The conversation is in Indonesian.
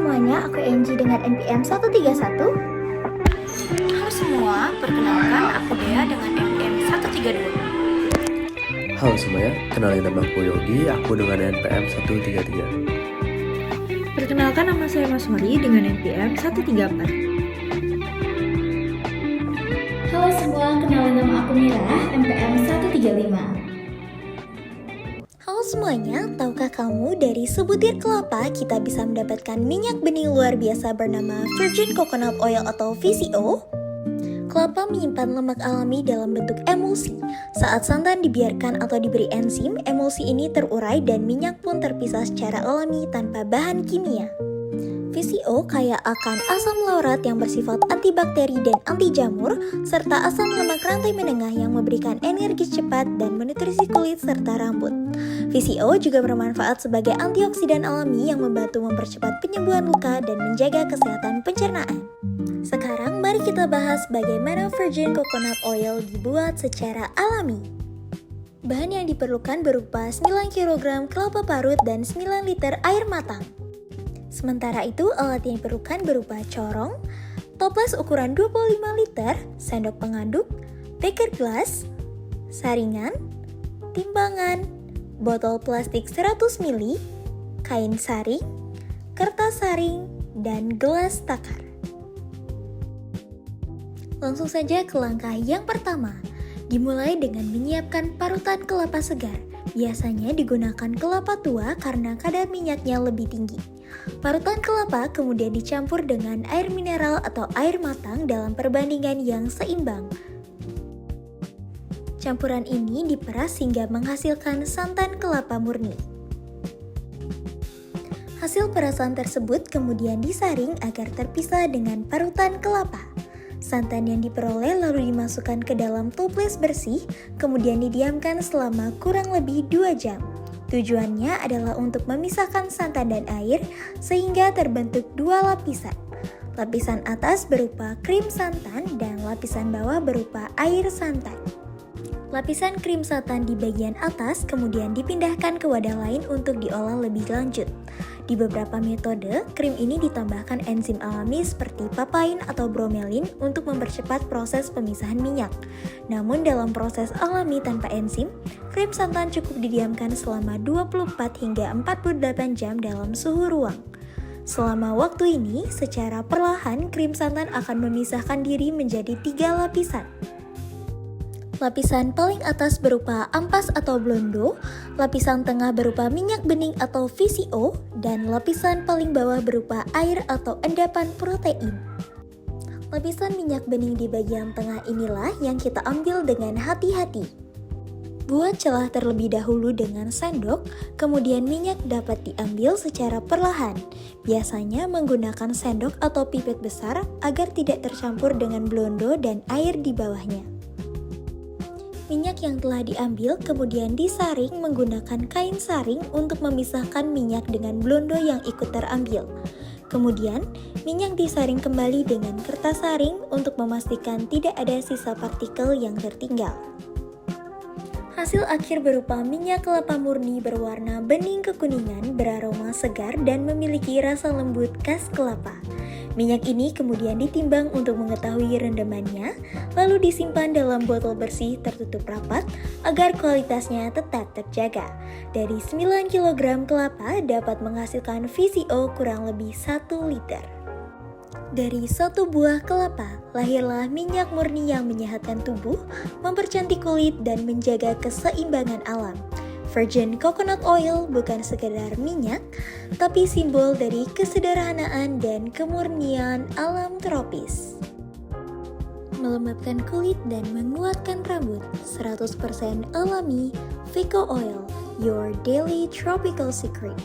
semuanya, aku Angie dengan NPM 131. Halo semua, perkenalkan aku Dea dengan NPM 132. Halo semuanya, kenalin nama aku Yogi, aku dengan NPM 133. Perkenalkan, nama saya Mas Mori dengan NPM 134. Halo semua, kenalin nama aku Mira, NPM 135. Halo semuanya, tahukah kamu dari sebutir kelapa kita bisa mendapatkan minyak bening luar biasa bernama Virgin Coconut Oil atau VCO? Kelapa menyimpan lemak alami dalam bentuk emulsi. Saat santan dibiarkan atau diberi enzim, emulsi ini terurai dan minyak pun terpisah secara alami tanpa bahan kimia. VCO kaya akan asam laurat yang bersifat antibakteri dan anti jamur, serta asam lemak rantai menengah yang memberikan energi cepat dan menutrisi kulit serta rambut. VCO juga bermanfaat sebagai antioksidan alami yang membantu mempercepat penyembuhan luka dan menjaga kesehatan pencernaan. Sekarang mari kita bahas bagaimana Virgin Coconut Oil dibuat secara alami. Bahan yang diperlukan berupa 9 kg kelapa parut dan 9 liter air matang. Sementara itu, alat yang diperlukan berupa corong, toples ukuran 25 liter, sendok pengaduk, beker gelas, saringan, timbangan, botol plastik 100 ml, kain saring, kertas saring, dan gelas takar. Langsung saja ke langkah yang pertama. Dimulai dengan menyiapkan parutan kelapa segar. Biasanya digunakan kelapa tua karena kadar minyaknya lebih tinggi. Parutan kelapa kemudian dicampur dengan air mineral atau air matang dalam perbandingan yang seimbang. Campuran ini diperas hingga menghasilkan santan kelapa murni. Hasil perasan tersebut kemudian disaring agar terpisah dengan parutan kelapa. Santan yang diperoleh lalu dimasukkan ke dalam toples bersih, kemudian didiamkan selama kurang lebih 2 jam. Tujuannya adalah untuk memisahkan santan dan air sehingga terbentuk 2 lapisan. Lapisan atas berupa krim santan dan lapisan bawah berupa air santan. Lapisan krim santan di bagian atas kemudian dipindahkan ke wadah lain untuk diolah lebih lanjut. Di beberapa metode, krim ini ditambahkan enzim alami seperti papain atau bromelin untuk mempercepat proses pemisahan minyak. Namun dalam proses alami tanpa enzim, krim santan cukup didiamkan selama 24 hingga 48 jam dalam suhu ruang. Selama waktu ini, secara perlahan krim santan akan memisahkan diri menjadi 3 lapisan. Lapisan paling atas berupa ampas atau blondo, lapisan tengah berupa minyak bening atau VCO, dan lapisan paling bawah berupa air atau endapan protein. Lapisan minyak bening di bagian tengah inilah yang kita ambil dengan hati-hati. Buat celah terlebih dahulu dengan sendok, kemudian minyak dapat diambil secara perlahan. Biasanya menggunakan sendok atau pipet besar agar tidak tercampur dengan blondo dan air di bawahnya. Minyak yang telah diambil kemudian disaring menggunakan kain saring untuk memisahkan minyak dengan blondo yang ikut terambil. Kemudian, minyak disaring kembali dengan kertas saring untuk memastikan tidak ada sisa partikel yang tertinggal. Hasil akhir berupa minyak kelapa murni berwarna bening kekuningan, beraroma segar dan memiliki rasa lembut khas kelapa. Minyak ini kemudian ditimbang untuk mengetahui rendamannya, lalu disimpan dalam botol bersih tertutup rapat agar kualitasnya tetap terjaga. Dari 9 kg kelapa dapat menghasilkan VCO kurang lebih 1 liter. Dari 1 buah kelapa, lahirlah minyak murni yang menyehatkan tubuh, mempercantik kulit, dan menjaga keseimbangan alam. Virgin Coconut Oil bukan sekedar minyak, tapi simbol dari kesederhanaan dan kemurnian alam tropis. Melembabkan kulit dan menguatkan rambut, 100% alami, Vico Oil, your daily tropical secret.